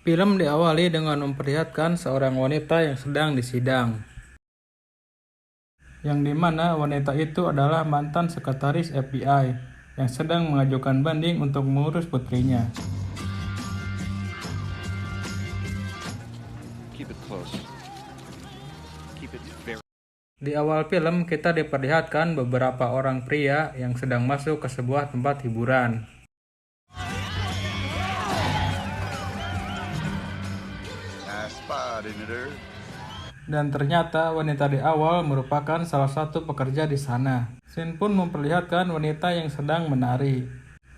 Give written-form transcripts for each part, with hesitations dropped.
Film diawali dengan memperlihatkan seorang wanita yang sedang disidang, yang dimana wanita itu adalah mantan sekretaris FBI yang sedang mengajukan banding untuk mengurus putrinya. Di awal film kita diperlihatkan beberapa orang pria yang sedang masuk ke sebuah tempat hiburan. Dan ternyata wanita di awal merupakan salah satu pekerja di sana. Scene pun memperlihatkan wanita yang sedang menari.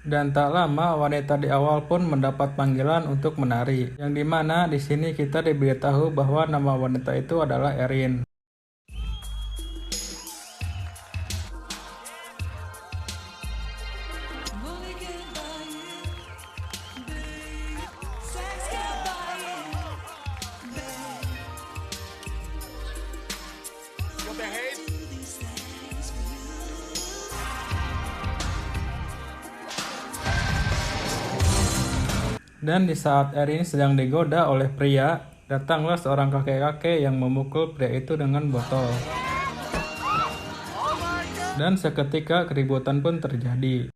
Dan tak lama wanita di awal pun mendapat panggilan untuk menari. Yang dimana di sini kita diberitahu bahwa nama wanita itu adalah Erin. Dan di saat Erin sedang digoda oleh pria, datanglah seorang kakek-kakek yang memukul pria itu dengan botol. Dan seketika keributan pun terjadi.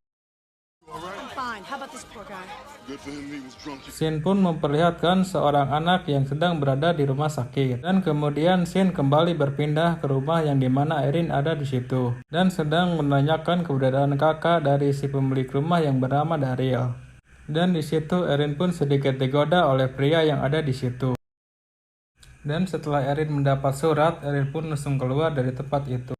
Scene pun memperlihatkan seorang anak yang sedang berada di rumah sakit. Dan kemudian scene kembali berpindah ke rumah yang dimana Erin ada di situ. Dan sedang menanyakan keberadaan kakak dari si pemilik rumah yang bernama Daryl. Dan di situ Erin pun sedikit digoda oleh pria yang ada di situ. Dan setelah Erin mendapat surat, Erin pun langsung keluar dari tempat itu.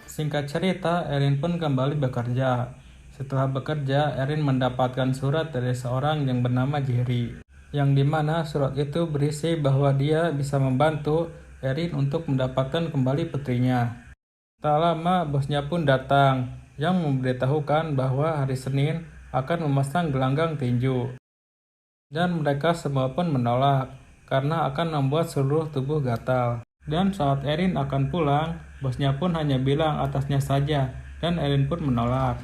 Singkat cerita, Erin pun kembali bekerja. Setelah bekerja, Erin mendapatkan surat dari seorang yang bernama Jerry. Yang dimana surat itu berisi bahwa dia bisa membantu Erin untuk mendapatkan kembali putrinya. Tak lama bosnya pun datang, yang memberitahukan bahwa hari Senin akan memasang gelanggang tinju. Dan mereka semua pun menolak, karena akan membuat seluruh tubuh gatal. Dan saat Erin akan pulang, bosnya pun hanya bilang atasnya saja, dan Erin pun menolak.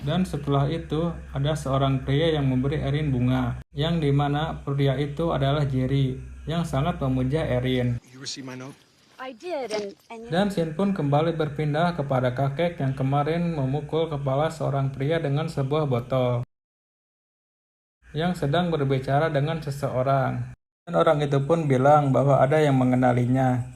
Dan setelah itu, ada seorang pria yang memberi Erin bunga, yang dimana pria itu adalah Jerry, yang sangat memuja Erin. Dan scene pun kembali berpindah kepada kakek yang kemarin memukul kepala seorang pria dengan sebuah botol, yang sedang berbicara dengan seseorang. Dan orang itu pun bilang bahwa ada yang mengenalinya,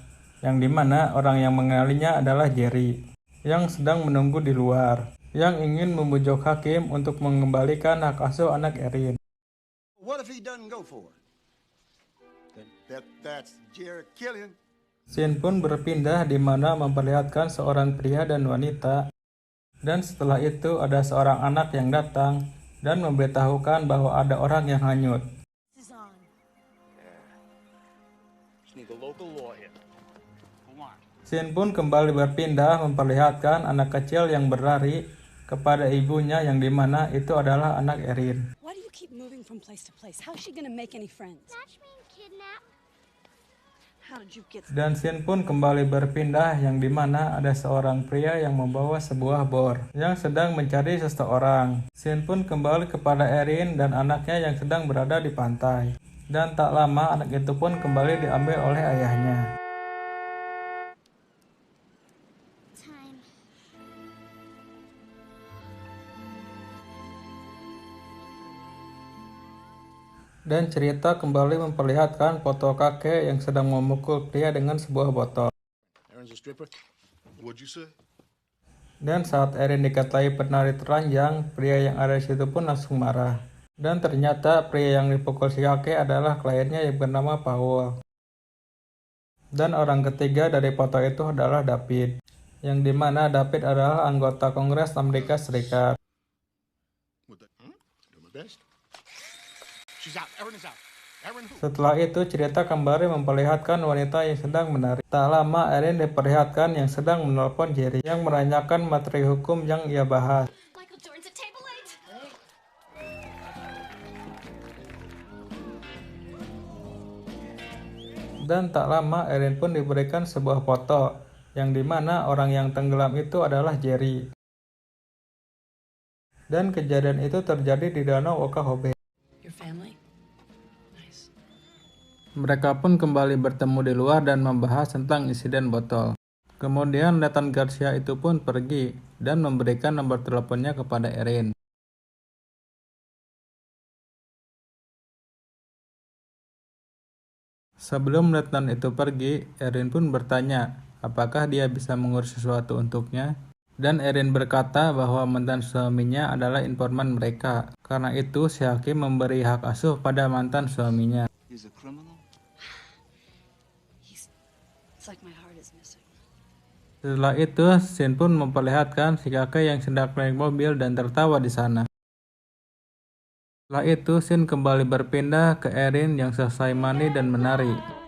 yang dimana orang yang mengenalinya adalah Jerry, yang sedang menunggu di luar, yang ingin membujuk hakim untuk mengembalikan hak asuh anak Erin. Scene pun berpindah di mana memperlihatkan seorang pria dan wanita. Dan setelah itu ada seorang anak yang datang dan memberitahukan bahwa ada orang yang hanyut. Scene pun kembali berpindah memperlihatkan anak kecil yang berlari kepada ibunya yang dimana itu adalah anak Erin. Dan scene pun kembali berpindah yang dimana ada seorang pria yang membawa sebuah bor yang sedang mencari seseorang. Scene pun kembali kepada Erin dan anaknya yang sedang berada di pantai. Dan tak lama anak itu pun kembali diambil oleh ayahnya. Dan cerita kembali memperlihatkan foto kakek yang sedang memukul pria dengan sebuah botol. Dan saat Erin dikatai penari telanjang, pria yang ada di situ pun langsung marah. Dan ternyata pria yang dipukul si kakek adalah kliennya yang bernama Paul. Dan orang ketiga dari foto itu adalah David, yang dimana David adalah anggota Kongres Amerika Serikat. Setelah itu cerita kembali memperlihatkan wanita yang sedang menari. Tak lama Erin diperlihatkan yang sedang menelpon Jerry yang menanyakan materi hukum yang ia bahas. Dan tak lama Erin pun diberikan sebuah foto yang dimana orang yang tenggelam itu adalah Jerry. Dan kejadian itu terjadi di Danau Okahobe. Your family? Nice. Mereka pun kembali bertemu di luar dan membahas tentang insiden botol. Kemudian Letnan Garcia itu pun pergi dan memberikan nomor teleponnya kepada Erin. Sebelum letnan itu pergi, Erin pun bertanya apakah dia bisa mengurus sesuatu untuknya. Dan Erin berkata bahwa mantan suaminya adalah informan mereka. Karena itu si hakim memberi hak asuh pada mantan suaminya. He's a criminal? It's like my heart is missing. Setelah itu, Shin pun memperlihatkan si kakek yang sedang naik mobil dan tertawa di sana. Setelah itu, Shin kembali berpindah ke Erin yang selesai mandi dan menari.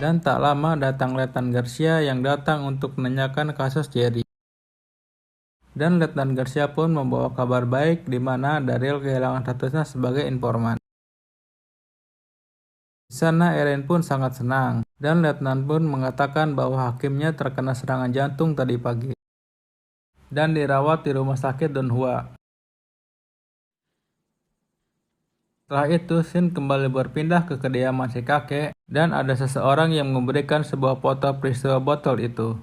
Dan tak lama datang Letnan Garcia yang datang untuk menanyakan kasus Jerry. Dan Letnan Garcia pun membawa kabar baik di mana Daryl kehilangan statusnya sebagai informan. Di sana Erin pun sangat senang, dan Letnan pun mengatakan bahwa hakimnya terkena serangan jantung tadi pagi dan dirawat di rumah sakit Donghua. Setelah itu, Shin kembali berpindah ke kediaman si kakek, dan ada seseorang yang memberikan sebuah foto peristiwa botol itu.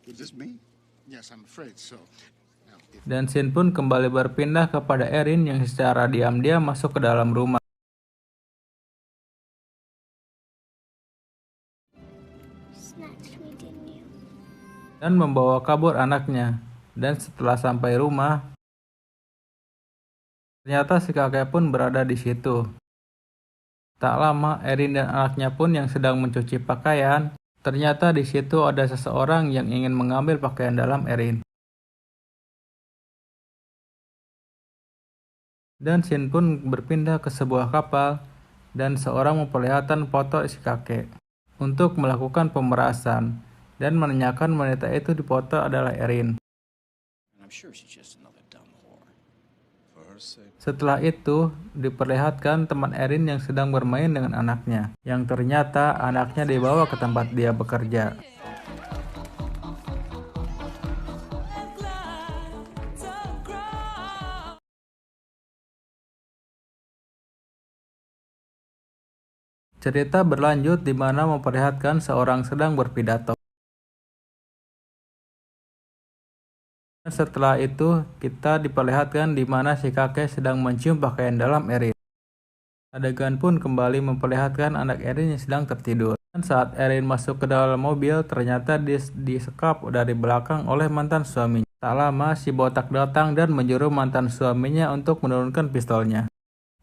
Is this me? Yes, I'm afraid so. Now, if Dan Shin pun kembali berpindah kepada Erin yang secara diam-diam masuk ke dalam rumah. Snatched me, didn't you? Dan membawa kabur anaknya. Dan setelah sampai rumah, ternyata si kakek pun berada di situ. Tak lama, Erin dan anaknya pun yang sedang mencuci pakaian. Ternyata di situ ada seseorang yang ingin mengambil pakaian dalam Erin. Dan Shin pun berpindah ke sebuah kapal dan seorang memperlihatkan foto si kakek untuk melakukan pemerasan dan menanyakan wanita itu di foto adalah Erin. I'm sure she's just another dumb whore. for her sake, Setelah itu, diperlihatkan teman Erin yang sedang bermain dengan anaknya, yang ternyata anaknya dibawa ke tempat dia bekerja. Cerita berlanjut di mana memperlihatkan seorang sedang berpidato. Setelah itu, kita diperlihatkan di mana si kakek sedang mencium pakaian dalam Erin. Adegan pun kembali memperlihatkan anak Erin yang sedang tertidur. Dan saat Erin masuk ke dalam mobil, ternyata disekap dari belakang oleh mantan suaminya. Tak lama, si botak datang dan menyuruh mantan suaminya untuk menurunkan pistolnya.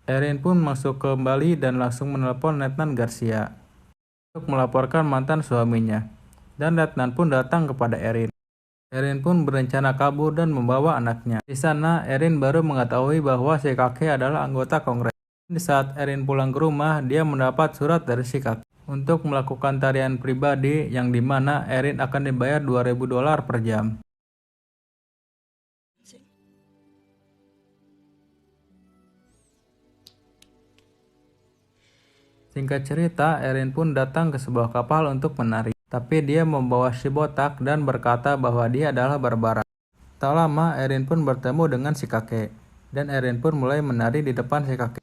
Erin pun masuk kembali dan langsung menelpon Letnan Garcia untuk melaporkan mantan suaminya. Dan Letnan pun datang kepada Erin. Erin pun berencana kabur dan membawa anaknya. Di sana, Erin baru mengetahui bahwa si kakek adalah anggota Kongres. Di saat Erin pulang ke rumah, dia mendapat surat dari si kakek untuk melakukan tarian pribadi yang dimana Erin akan dibayar $2.000 per jam. Singkat cerita, Erin pun datang ke sebuah kapal untuk menari. Tapi dia membawa si botak dan berkata bahwa dia adalah Barbara. Tak lama, Erin pun bertemu dengan si kakek. Dan Erin pun mulai menari di depan si kakek.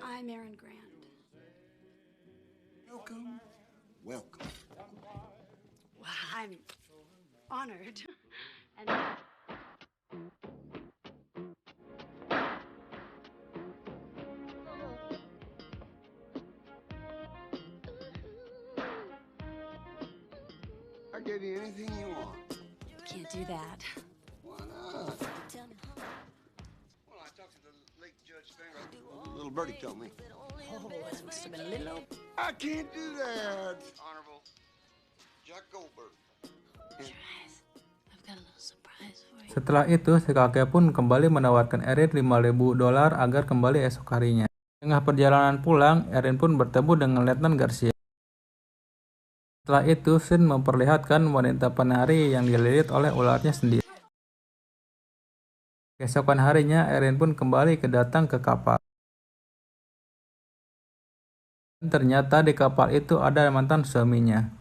I'm Erin Grant. welcome, welcome. Wow, I'm honored. And I gave you anything you want. can't do that. Why not? Well, I talked to the late Judge Spangler. Little birdie told me. Oh, this must have been a little. I can't do that. Honorable Jack Goldberg. Your eyes. I've got a little surprise for you. Setelah itu, si kakek pun kembali menawarkan Erin $5.000 agar kembali esok harinya. Tengah perjalanan pulang, Erin pun bertemu dengan Letnan Garcia. Setelah itu, Sin memperlihatkan wanita penari yang dililit oleh ularnya sendiri. Keesokan harinya, Erin pun kembali datang ke kapal. Dan ternyata di kapal itu ada mantan suaminya.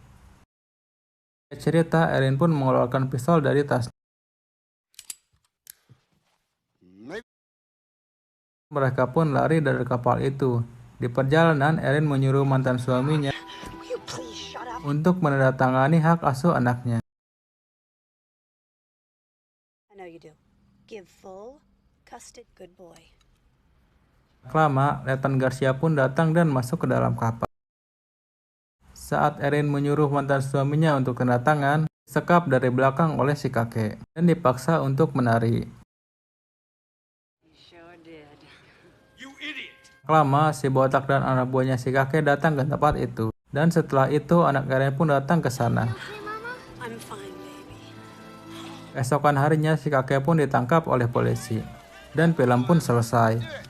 Cerita, Erin pun mengeluarkan pistol dari tasnya. Maybe. Mereka pun lari dari kapal itu. Di perjalanan, Erin menyuruh mantan suaminya untuk menandatangani hak asuh anaknya. I know you do. Give full custody. Good boy. Lama, Letnan Garcia pun datang dan masuk ke dalam kapal. Saat Erin menyuruh mantan suaminya untuk tanda tangan, disekap dari belakang oleh si kakek dan dipaksa untuk menari. Sure did. Lama, si botak dan anak buahnya si kakek datang ke tempat itu. Dan setelah itu, anak Erin pun datang ke sana. I'm fine, baby. Esokan harinya, si kakek pun ditangkap oleh polisi. Dan film pun selesai.